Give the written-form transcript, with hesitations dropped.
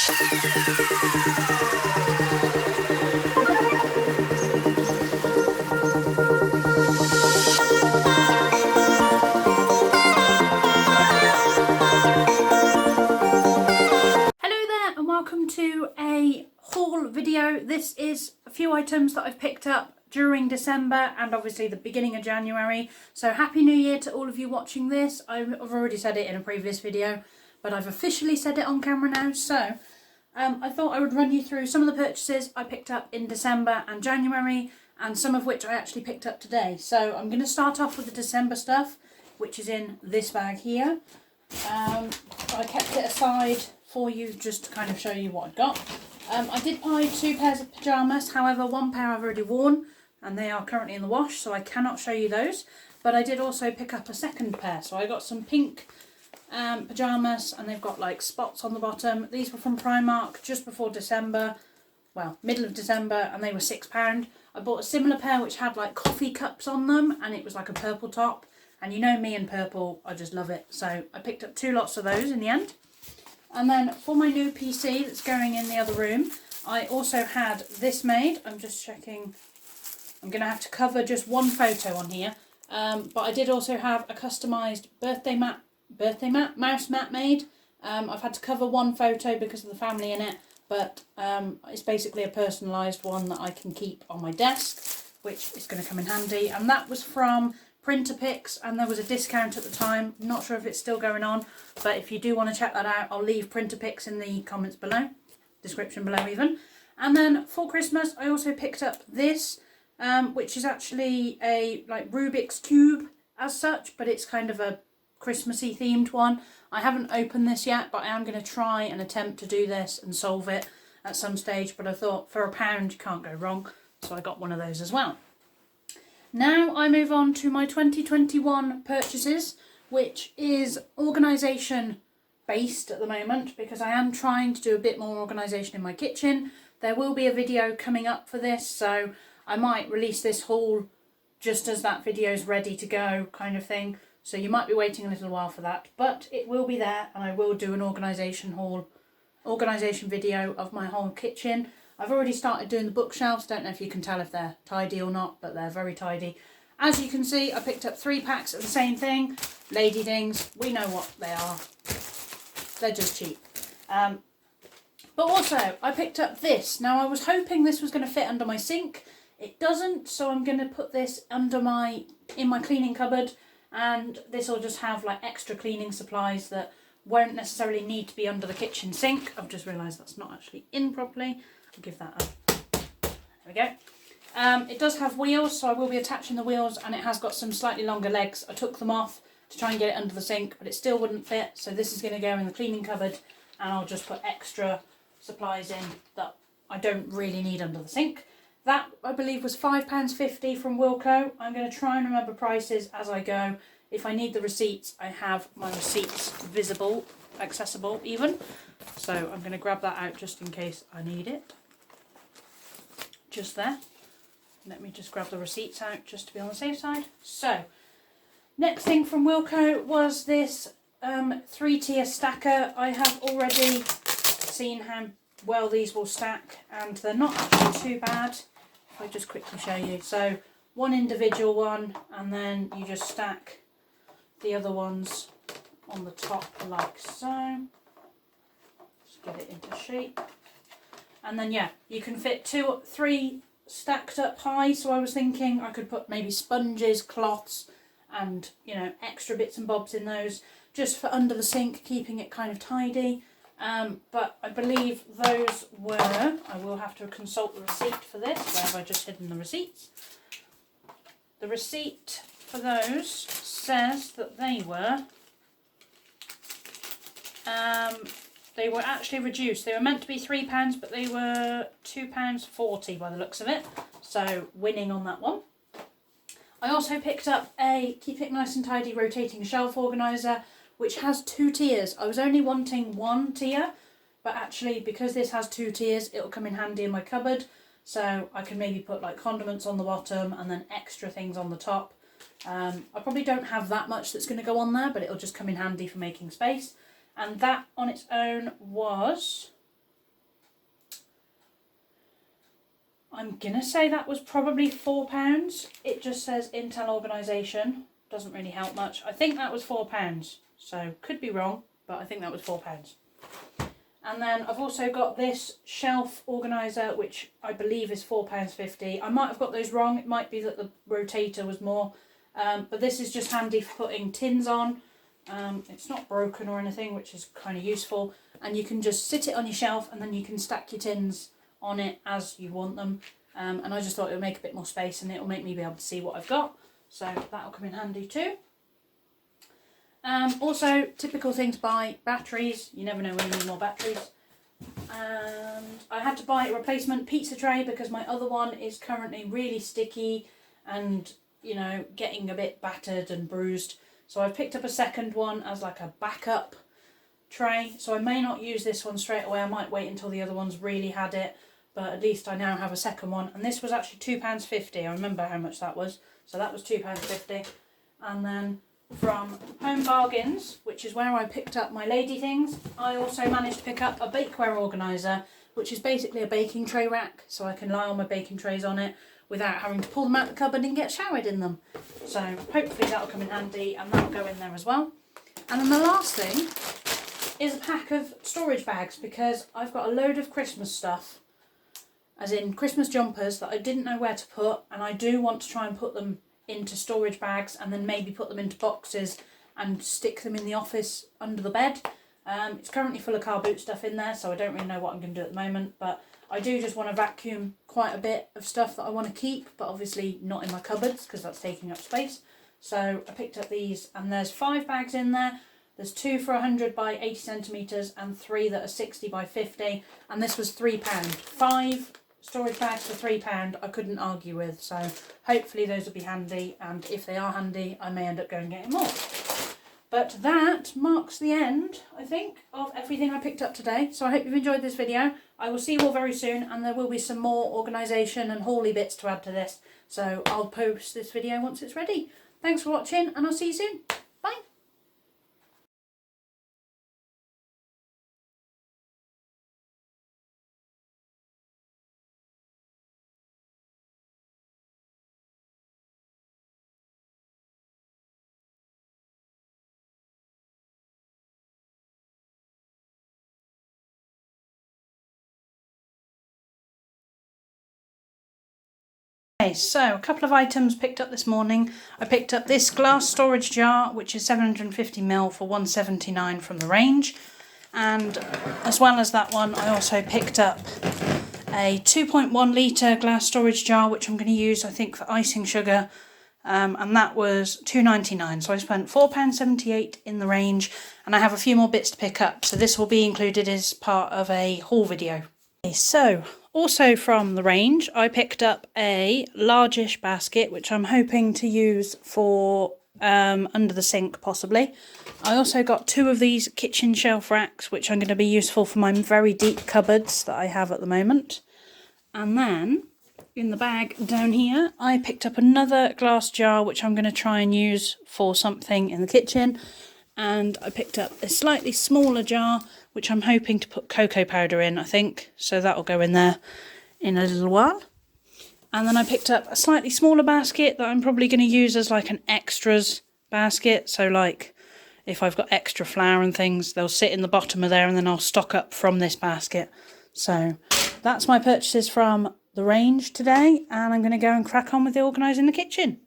Welcome to a haul video. This is a few items that I've picked up during December and obviously the beginning of January. So Happy New Year to all of you watching this. I've already said it in a previous video, but I've officially said it on camera now. So I thought I would run you through some of the purchases I picked up in December and January, and some of which I actually picked up today. So I'm going to start off with the December stuff, which is in this bag here. I kept it aside for you just to kind of show you what I got. I did buy 2 pairs of pyjamas, however one pair I've already worn and they are currently in the wash, so I cannot show you those. But I did also pick up a second pair, so I got some pink pyjamas and they've got like spots on the bottom. These were from Primark just before December, well, middle of December, and they were £6. I bought a similar pair which had like coffee cups on them and it was like a purple top. And you know me and purple, I just love it. So I picked up 2 lots of those in the end. And then for my new PC that's going in the other room, I also had this made. I'm just checking. I'm going to have to cover just one photo on here. But I did also have a customised birthday mouse mat made. I've had to cover one photo because of the family in it. But it's basically a personalised one that I can keep on my desk, which is going to come in handy. And that was from Printer Picks, and there was a discount at the time. Not sure if it's still going on, but if you do want to check that out, I'll leave Printer Picks in the comments below, description below even. And then for Christmas I also picked up this, which is actually a like Rubik's Cube as such, but it's kind of a Christmassy themed one. I haven't opened this yet, but I am going to try and attempt to do this and solve it at some stage, but I thought for £1 you can't go wrong, so I got one of those as well. Now I move on to my 2021 purchases, which is organisation based at the moment because I am trying to do a bit more organisation in my kitchen. There will be a video coming up for this, so I might release this haul just as that video is ready to go kind of thing. So you might be waiting a little while for that, but it will be there and I will do an organisation video of my whole kitchen. I've already started doing the bookshelves. Don't know if you can tell if they're tidy or not, but they're very tidy. As you can see, I picked up 3 packs of the same thing. Lady Dings, we know what they are. They're just cheap. But also, I picked up this. Now, I was hoping this was going to fit under my sink. It doesn't, so I'm going to put this in my cleaning cupboard, and this will just have like extra cleaning supplies that won't necessarily need to be under the kitchen sink. I've just realised that's not actually in properly. I'll give that a... There we go. It does have wheels, so I will be attaching the wheels, and it has got some slightly longer legs. I took them off to try and get it under the sink, but it still wouldn't fit, so this is going to go in the cleaning cupboard, and I'll just put extra supplies in that I don't really need under the sink. That, I believe, was £5.50 from Wilko. I'm going to try and remember prices as I go. If I need the receipts, I have my receipts visible, accessible even, so I'm going to grab that out just in case I need it. Just there. Let me just grab the receipts out just to be on the safe side. So, next thing from Wilko was this 3-tier stacker. I have already seen how well these will stack, and they're not actually too bad. If I just quickly show you. So, one individual one, and then you just stack the other ones on the top like so. Just get it into shape. And then yeah, you can fit 2 or 3 stacked up high, so I was thinking I could put maybe sponges, cloths and, you know, extra bits and bobs in those just for under the sink, keeping it kind of tidy. But I believe those were, I will have to consult the receipt for this. Where have I just hidden the receipts? The receipt for those says that they were actually reduced. They were meant to be £3, but they were £2.40 by the looks of it. So winning on that one. I also picked up a Keep It Nice and Tidy rotating shelf organiser, which has 2 tiers. I was only wanting 1 tier, but actually because this has 2 tiers, it'll come in handy in my cupboard. So I can maybe put like condiments on the bottom and then extra things on the top. I probably don't have that much that's going to go on there, but it'll just come in handy for making space. And that on its own was I'm going to say that was probably £4. It just says Intel organisation. Doesn't really help much. I think that was £4. So could be wrong, but I think that was £4. And then I've also got this shelf organiser, which I believe is £4.50. I might have got those wrong. It might be that the rotator was more. But this is just handy for putting tins on. It's not broken or anything, which is kind of useful. And you can just sit it on your shelf and then you can stack your tins on it as you want them. And I just thought it would make a bit more space and it will make me be able to see what I've got. So that'll come in handy too. Also, typical thing to buy, batteries. You never know when you need more batteries. And I had to buy a replacement pizza tray because my other one is currently really sticky and, you know, getting a bit battered and bruised. So I've picked up a second one as like a backup tray. So I may not use this one straight away. I might wait until the other one's really had it. But at least I now have a second one. And this was actually £2.50. I remember how much that was. So that was £2.50. And then from Home Bargains, which is where I picked up my lady things, I also managed to pick up a bakeware organiser, which is basically a baking tray rack, so I can lie all my baking trays on it without having to pull them out of the cupboard and get showered in them. So hopefully that'll come in handy and that'll go in there as well. And then the last thing is a pack of storage bags, because I've got a load of Christmas stuff, as in Christmas jumpers that I didn't know where to put, and I do want to try and put them into storage bags and then maybe put them into boxes and stick them in the office under the bed. It's currently full of car boot stuff in there, so I don't really know what I'm going to do at the moment, but I do just want to vacuum quite a bit of stuff that I want to keep, but obviously not in my cupboards because that's taking up space. So I picked up these, and there's 5 bags in there. There's 2 for 100 by 80 centimetres and 3 that are 60 by 50, and this was £3. 5 storage bags for £3 I couldn't argue with, so hopefully those will be handy, and if they are handy I may end up going and getting more. But that marks the end, I think, of everything I picked up today. So I hope you've enjoyed this video. I will see you all very soon, and there will be some more organisation and hauly bits to add to this, so I'll post this video once it's ready. Thanks for watching, and I'll see you soon. Bye. Okay, so a couple of items picked up this morning. I picked up this glass storage jar, which is 750ml for £1.79 from the range, and as well as that one I also picked up a 2.1 litre glass storage jar, which I'm going to use I think for icing sugar, and that was £2.99. So I spent £4.78 in the range, and I have a few more bits to pick up, so this will be included as part of a haul video. Okay, so also from the range, I picked up a largish basket, which I'm hoping to use for under the sink possibly. I also got 2 of these kitchen shelf racks, which are going to be useful for my very deep cupboards that I have at the moment. And then in the bag down here, I picked up another glass jar, which I'm going to try and use for something in the kitchen. And I picked up a slightly smaller jar, which I'm hoping to put cocoa powder in, I think. So that'll go in there in a little while. And then I picked up a slightly smaller basket that I'm probably going to use as like an extras basket. So like if I've got extra flour and things, they'll sit in the bottom of there, and then I'll stock up from this basket. So that's my purchases from the range today, and I'm going to go and crack on with the organising the kitchen.